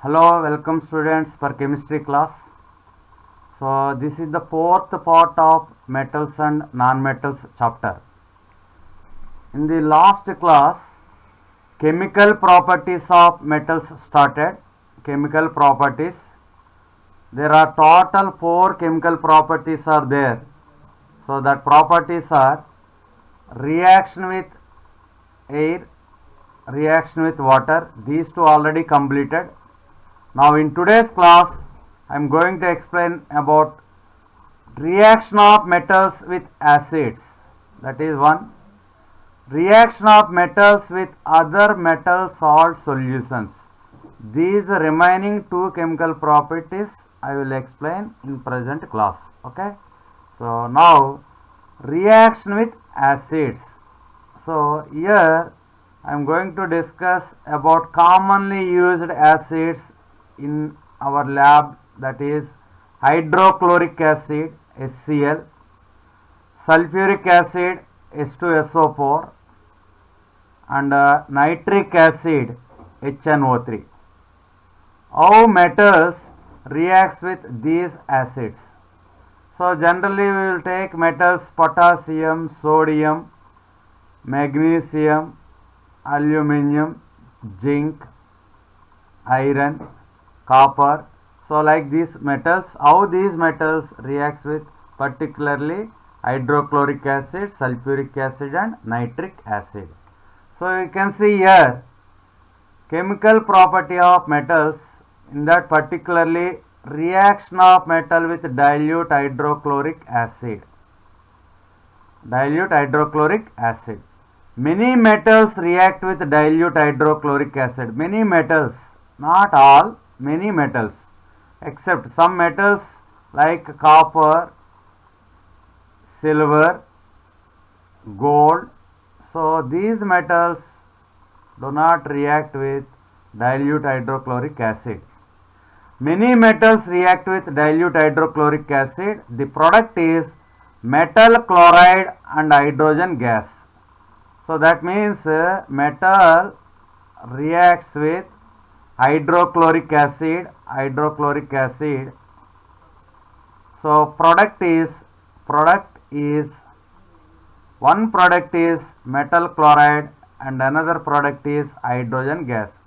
Hello, welcome students for chemistry class. So this is the fourth part of metals and non-metals chapter. In the last class, chemical properties of metals started. Chemical properties. There are total 4 chemical properties are there. So that properties are reaction with air, reaction with water. These two already completed. Now in today's class, I am going to explain about reaction of metals with acids. That is one. Reaction of metals with other metal salt solutions. These remaining 2 chemical properties I will explain in present class. Okay. So now reaction with acids. So here I am going to discuss about commonly used acids in our lab, that is hydrochloric acid HCl, sulfuric acid H2SO4 and nitric acid HNO3. How metals reacts with these acids? So generally we will take metals potassium, sodium, magnesium, aluminium, zinc, iron, copper. So like these metals, how these metals reacts with particularly hydrochloric acid, sulfuric acid and nitric acid. So you can see here chemical property of metals, in that particularly reaction of metal with dilute hydrochloric acid. Dilute hydrochloric acid. Many metals react with dilute hydrochloric acid. Many metals, not all, many metals, except some metals like copper, silver, gold. So these metals do not react with dilute hydrochloric acid. Many metals react with dilute hydrochloric acid. The product is metal chloride and hydrogen gas. So that means metal reacts with hydrochloric acid. So product is one product is metal chloride and another product is hydrogen gas.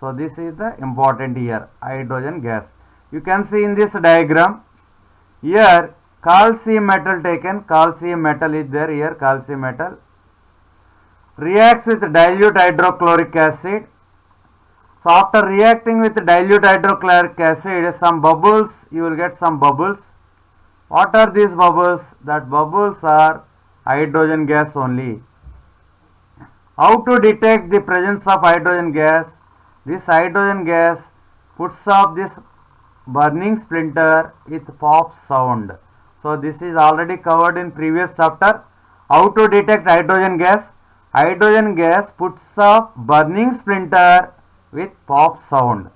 So this is the important here, hydrogen gas. You can see in this diagram here calcium metal taken, calcium metal is there here, calcium metal reacts with dilute hydrochloric acid. So after reacting with dilute hydrochloric acid, some bubbles, you will get some bubbles. What are these bubbles? That bubbles are hydrogen gas only. How to detect the presence of hydrogen gas? This hydrogen gas puts off this burning splinter with pop sound. So this is already covered in previous chapter. How to detect hydrogen gas? Hydrogen gas puts off burning splinter with pop sound.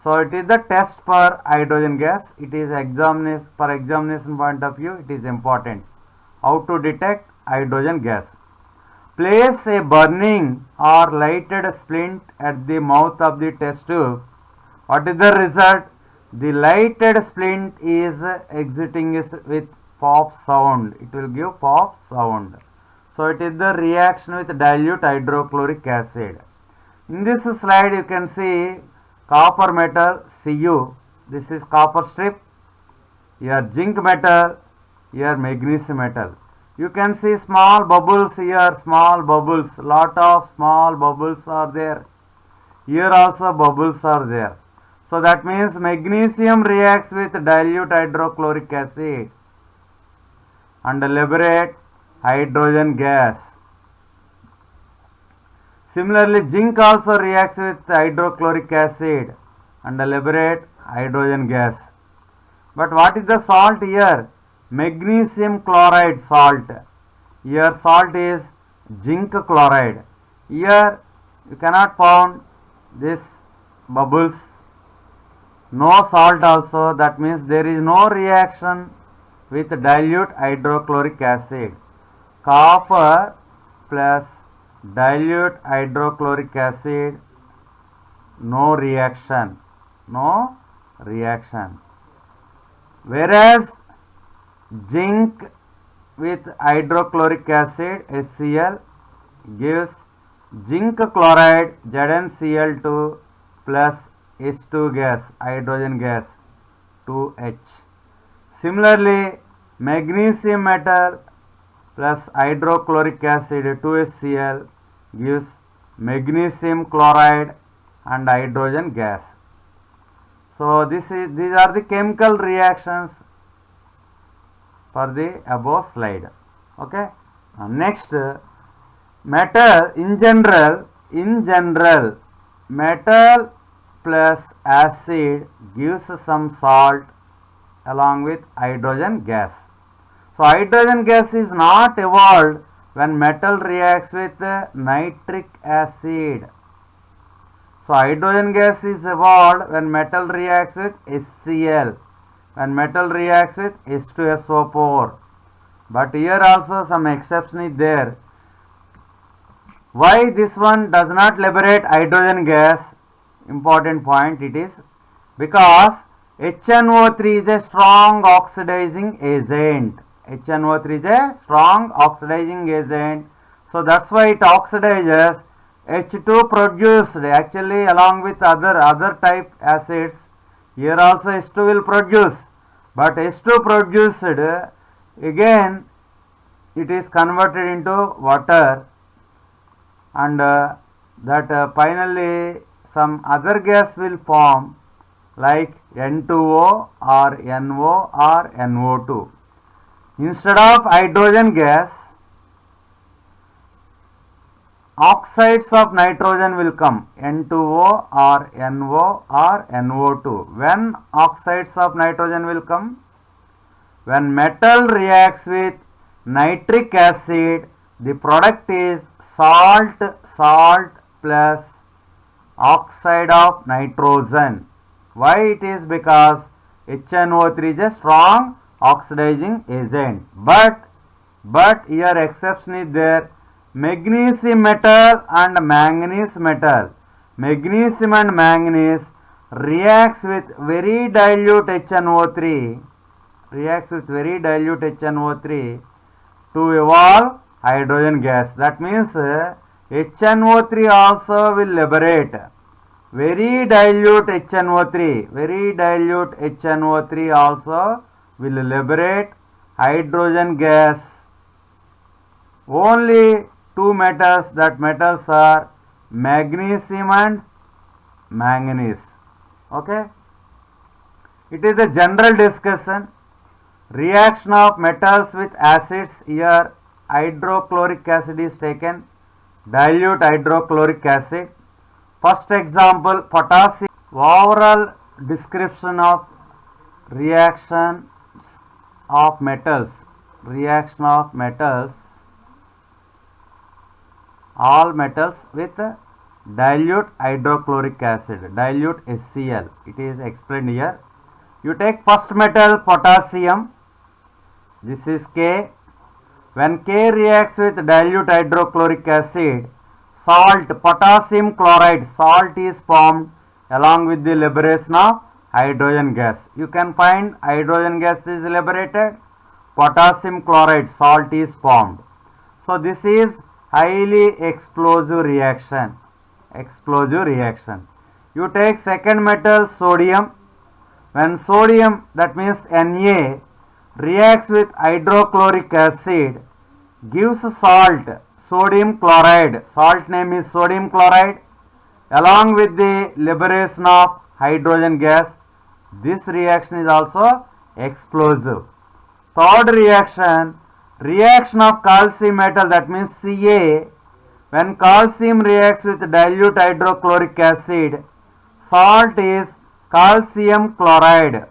So it is the test for hydrogen gas. It is for examination point of view, it is important. How to detect hydrogen gas? Place a burning or lighted splint at the mouth of the test tube. What is the result? The lighted splint is exiting with pop sound. It will give pop sound. So it is the reaction with dilute hydrochloric acid. In this slide you can see copper metal Cu. This is copper strip. Here zinc metal. Here magnesium metal. You can see small bubbles here, small bubbles. Lot of small bubbles are there. Here also bubbles are there. So that means magnesium reacts with dilute hydrochloric acid and liberate hydrogen gas. Similarly, zinc also reacts with hydrochloric acid and liberate hydrogen gas. But what is the salt here? Magnesium chloride salt. Here salt is zinc chloride. Here you cannot find this bubbles. No salt also. That means there is no reaction with dilute hydrochloric acid. Copper plus dilute hydrochloric acid, no reaction. No reaction. Whereas zinc with hydrochloric acid HCl gives zinc chloride ZnCl2 plus H2 gas, hydrogen gas 2H. Similarly, magnesium metal plus hydrochloric acid 2HCl gives magnesium chloride and hydrogen gas. So these are the chemical reactions for the above slide. Okay. Next, metal in general, metal plus acid gives some salt along with hydrogen gas. So hydrogen gas is not evolved when metal reacts with nitric acid. So hydrogen gas is evolved when metal reacts with HCl, when metal reacts with H2SO4. But here also some exception is there. Why this one does not liberate hydrogen gas? Important point it is because HNO3 is a strong oxidizing agent. HNO3 is a strong oxidizing agent. So that's why it oxidizes H2 produced actually along with other type acids. Here also H2 will produce, but H2 produced again it is converted into water, and that finally some other gas will form like N2O or NO or NO2. Instead of hydrogen gas, oxides of nitrogen will come, N2O or NO or NO2. When oxides of nitrogen will come? When metal reacts with nitric acid, the product is salt plus oxide of nitrogen. Why it is? Because HNO3 is a strong oxidizing agent. But here exception is there. Magnesium metal and manganese metal. Magnesium and manganese reacts with very dilute HNO3. To evolve hydrogen gas. That means HNO3 also will liberate very dilute HNO3 also will liberate hydrogen gas. Only two metals, that metals are magnesium and manganese. Okay. It is a general discussion. Reaction of metals with acids. Here hydrochloric acid is taken, dilute hydrochloric acid. First example, potassium. Overall description of reactions of metals. All metals with dilute hydrochloric acid, dilute HCl. It is explained here. You take first metal potassium. This is K. When K reacts with dilute hydrochloric acid, salt, potassium chloride, salt is formed along with the liberation of hydrogen gas. You can find hydrogen gas is liberated, potassium chloride, salt is formed. So this is highly explosive reaction. You take second metal sodium. When sodium, that means Na, reacts with hydrochloric acid, gives salt, sodium chloride. Salt name is sodium chloride. Along with the liberation of hydrogen gas, this reaction is also explosive. Third reaction of calcium metal, that means Ca. When calcium reacts with dilute hydrochloric acid, salt is calcium chloride.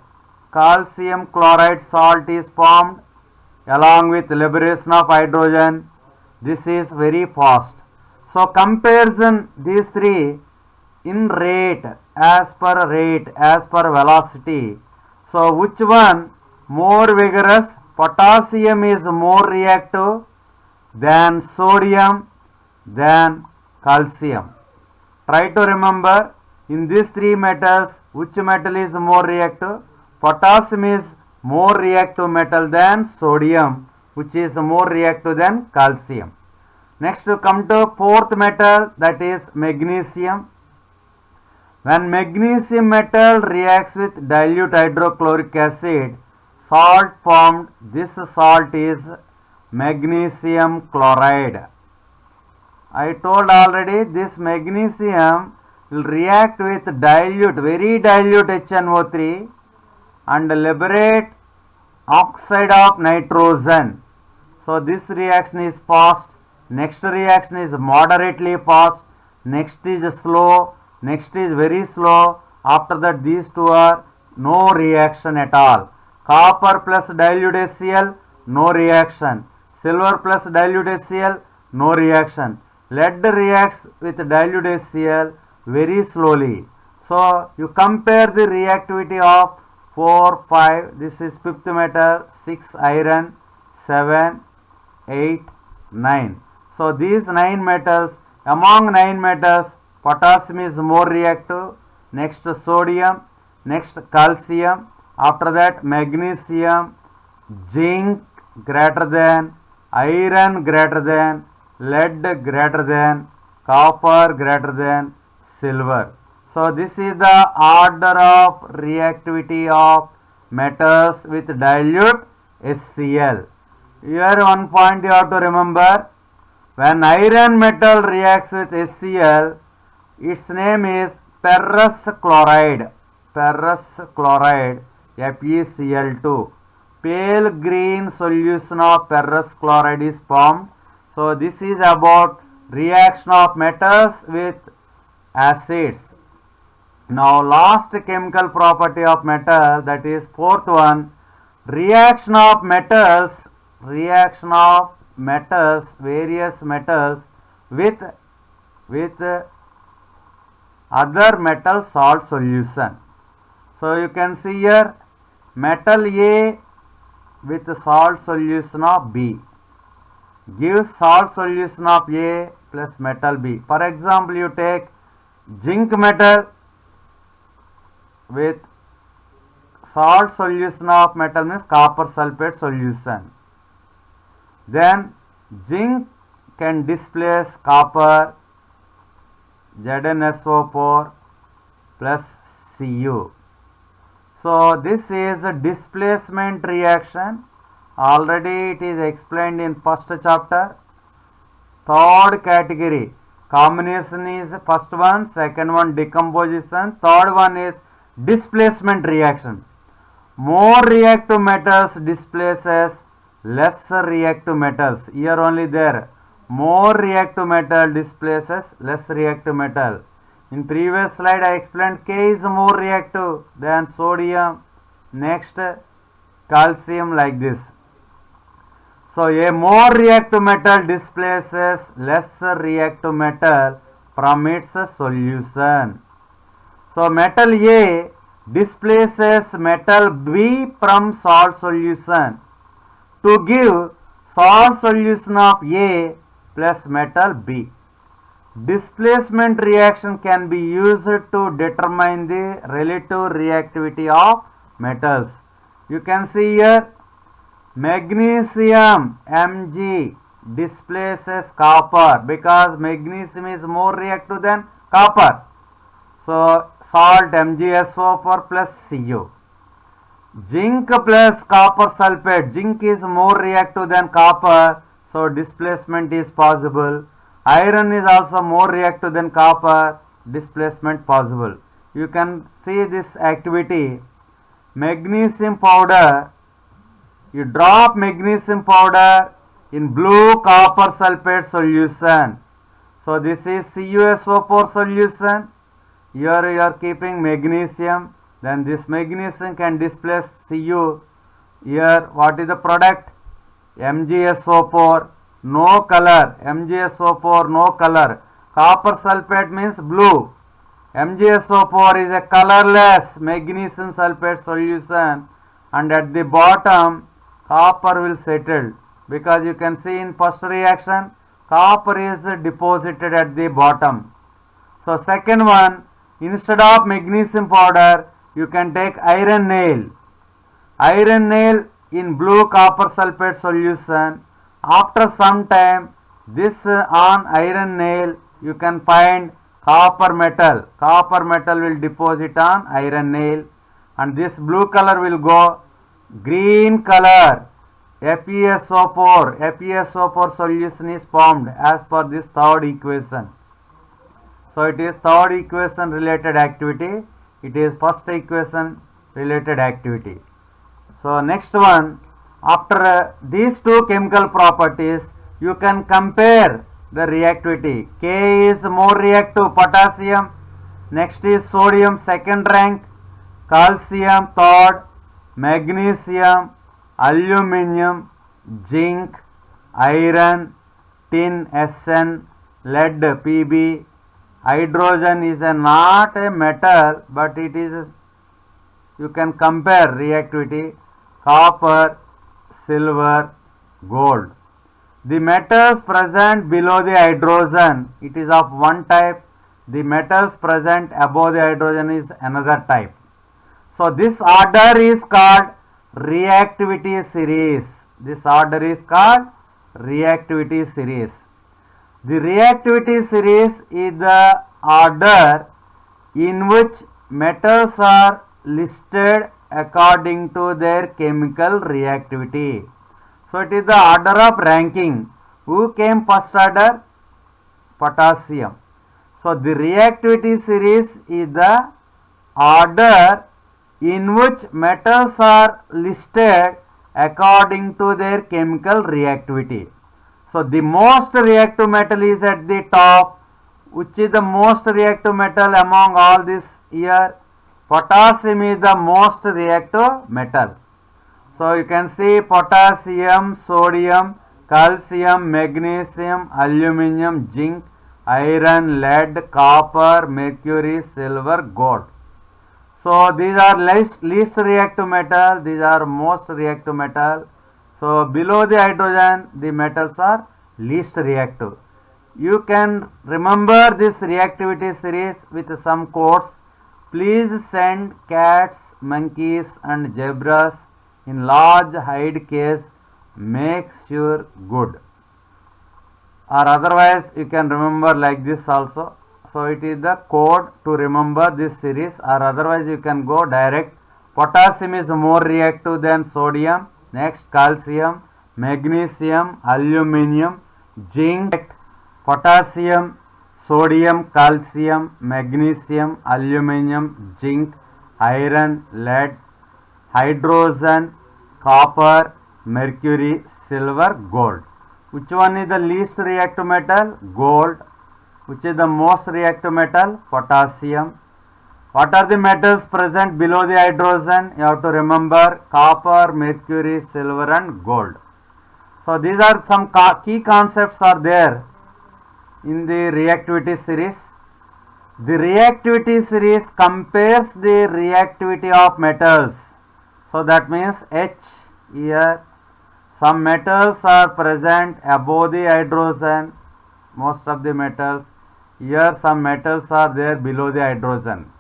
Calcium chloride salt is formed along with liberation of hydrogen. This is very fast. So comparison these three in rate, as per velocity. So which one more vigorous? Potassium is more reactive than sodium, than calcium. Try to remember In these three metals, which metal is more reactive? Potassium is more reactive metal than sodium, which is more reactive than calcium. Next, we come to fourth metal, that is magnesium. When magnesium metal reacts with dilute hydrochloric acid, salt formed. This salt is magnesium chloride. I told already this magnesium will react with dilute, very dilute HNO3 and liberate oxide of nitrogen. So this reaction is fast. Next reaction is moderately fast. Next is slow. Next is very slow. After that these two are no reaction at all. Copper plus dilute HCl, no reaction. Silver plus dilute HCl, no reaction. Lead reacts with dilute HCl very slowly. So you compare the reactivity of 4, 5, this is fifth metal, 6 iron, 7, 8, 9. So these 9 metals, among 9 metals, potassium is more reactive, next sodium, next calcium, after that magnesium, zinc greater than, iron greater than, lead greater than, copper greater than, silver. So this is the order of reactivity of metals with dilute HCl. Here one point you have to remember, when iron metal reacts with HCl, its name is ferrous chloride, FeCl2. Pale green solution of ferrous chloride is formed. So this is about reaction of metals with acids. Now last chemical property of metal, that is fourth one, reaction of metals, various metals with other metal salt solution. So you can see here metal A with salt solution of B gives salt solution of A plus metal B. For example, you take zinc metal with salt solution of metal means copper sulfate solution. Then zinc can displace copper, ZnSO4 plus Cu. So this is a displacement reaction. Already it is explained in first chapter. Third category, combination is first one, second one decomposition, third one is displacement reaction. More reactive metals displaces lesser reactive metals. Here only there. More reactive metal displaces less reactive metal. In previous slide I explained K is more reactive than sodium, next calcium, like this. So a more reactive metal displaces lesser reactive metal from its solution. So metal A displaces metal B from salt solution to give salt solution of A plus metal B. Displacement reaction can be used to determine the relative reactivity of metals. You can see here magnesium Mg displaces copper because magnesium is more reactive than copper. So salt MgSO4 plus Cu. Zinc plus copper sulfate. Zinc is more reactive than copper, so displacement is possible. Iron is also more reactive than copper, displacement possible. You can see this activity. Magnesium powder, you drop magnesium powder in blue copper sulfate solution. So this is CuSO4 solution. Here you are keeping magnesium, then this magnesium can displace Cu. Here what is the product? MgSO4, no color. MgSO4, no color. Copper sulfate means blue. MgSO4 is a colorless magnesium sulfate solution, and at the bottom copper will settle, because you can see in first reaction copper is deposited at the bottom. So second one, Instead of magnesium powder, you can take iron nail. Iron nail in blue copper sulfate solution. After some time, this on iron nail you can find copper metal. Copper metal will deposit on iron nail, and this blue color will go green color. FeSO4. FeSO4 solution is formed as per this third equation. So it is third equation related activity. It is first equation related activity. So next one, after these two chemical properties, you can compare the reactivity. K is more reactive, potassium. Next is sodium, second rank. Calcium, third. Magnesium, aluminium, zinc, iron, tin, Sn, lead, Pb. Hydrogen is not a metal, but it is, you can compare reactivity, copper, silver, gold. The metals present below the hydrogen, it is of one type. The metals present above the hydrogen is another type. So this order is called reactivity series. This order is called reactivity series. The reactivity series is the order in which metals are listed according to their chemical reactivity. So it is the order of ranking. Who came first order? Potassium. So the reactivity series is the order in which metals are listed according to their chemical reactivity. So the most reactive metal is at the top. Which is the most reactive metal among all this here? Potassium is the most reactive metal. So you can see potassium, sodium, calcium, magnesium, aluminium, zinc, iron, lead, copper, mercury, silver, gold. So these are least reactive metal, these are most reactive metal. So below the hydrogen, the metals are least reactive. You can remember this reactivity series with some quotes. Please send cats, monkeys and zebras in large hide case. Make sure good. Or otherwise you can remember like this also. So it is the code to remember this series, or otherwise you can go direct. Potassium is more reactive than sodium. Next, calcium, magnesium, aluminium, zinc, potassium, sodium, calcium, magnesium, aluminium, zinc, iron, lead, hydrogen, copper, mercury, silver, gold. Which one is the least reactive metal? Gold. Which is the most reactive metal? Potassium. What are the metals present below the hydrogen? You have to remember copper, mercury, silver and gold. So these are some key concepts are there in the reactivity series. The reactivity series compares the reactivity of metals. So that means H here. Some metals are present above the hydrogen, most of the metals. Here some metals are there below the hydrogen.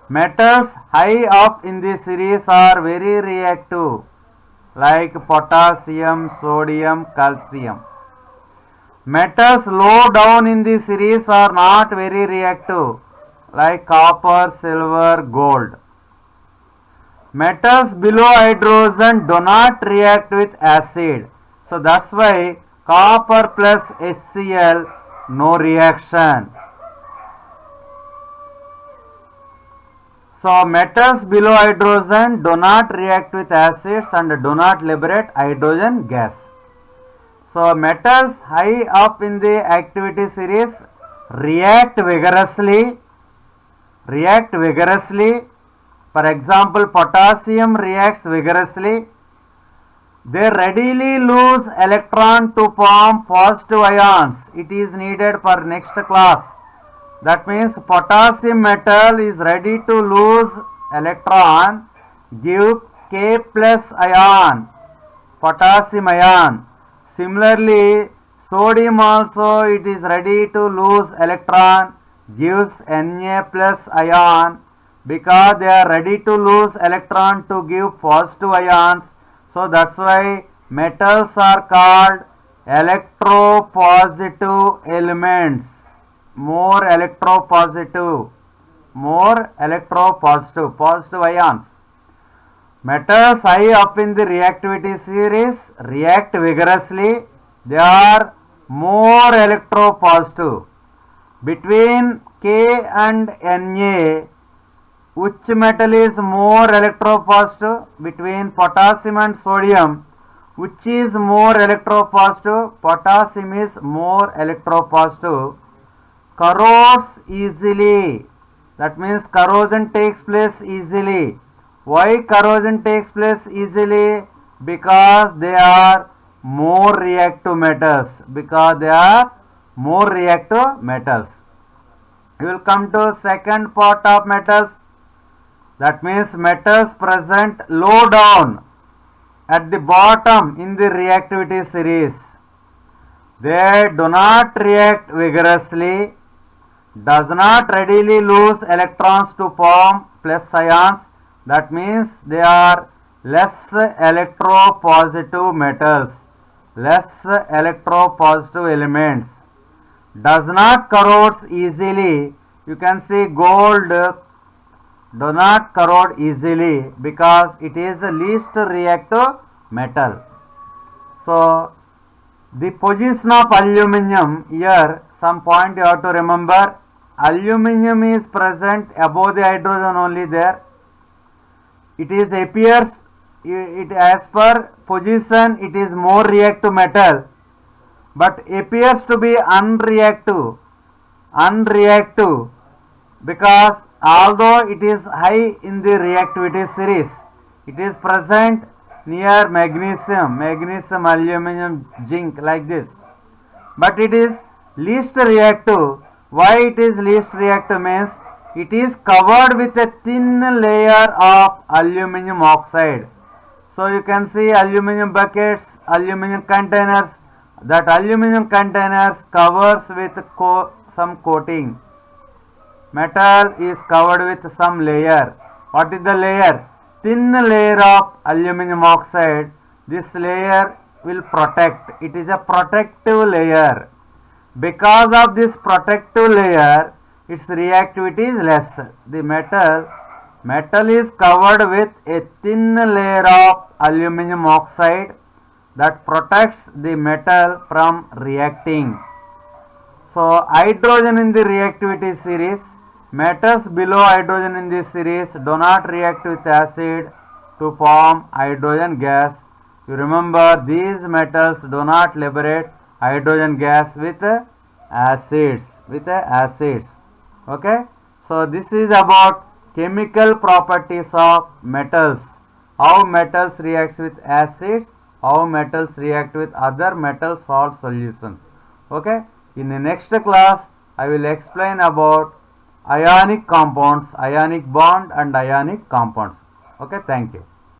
Metals high up in the series are very reactive, like potassium, sodium, calcium. Metals low down in the series are not very reactive, like copper, silver, gold. Metals below hydrogen do not react with acid. So that's why copper plus HCl, no reaction. So metals below hydrogen do not react with acids and do not liberate hydrogen gas. So metals high up in the activity series react vigorously. For example, potassium reacts vigorously. They readily lose electron to form positive ions. It is needed for next class. That means potassium metal is ready to lose electron, give K plus ion, potassium ion. Similarly, sodium also it is ready to lose electron, gives Na plus ion because they are ready to lose electron to give positive ions. So that's why metals are called electropositive elements. More electropositive, positive ions. Metals high up in the reactivity series react vigorously. They are more electropositive. Between K and Na, which metal is more electropositive? Between potassium and sodium, which is more electropositive? Potassium is more electropositive. Corrodes easily. That means corrosion takes place easily. Why corrosion takes place easily? Because they are more reactive metals. We will come to second part of metals. That means metals present low down at the bottom in the reactivity series. They do not react vigorously, does not readily lose electrons to form plus ions. That means they are less electropositive metals, less electropositive elements. Does not corrode easily. You can see gold do not corrode easily because it is the least reactive metal. So the position of aluminium, here some point you have to remember. Aluminium is present above the hydrogen only there. It appears, as per position it is more reactive metal, but appears to be unreactive because although it is high in the reactivity series, it is present near magnesium, aluminum, zinc, like this, but it is least reactive. Why it is least reactive means it is covered with a thin layer of aluminum oxide. So you can see aluminum buckets, aluminum containers. That aluminum containers covers with some coating. Metal is covered with some layer. What is the layer? Thin layer of aluminum oxide. This layer will protect. It is a protective layer. Because of this protective layer, its reactivity is less. The metal is covered with a thin layer of aluminum oxide that protects the metal from reacting. So hydrogen in the reactivity series, metals below hydrogen in this series do not react with acid to form hydrogen gas. You remember, these metals do not liberate hydrogen gas with acids. Okay, so this is about chemical properties of metals, how metals react with acids, how metals react with other metal salt solutions. Okay, in the next class I will explain about ionic compounds, ionic bond and ionic compounds. Okay, thank you.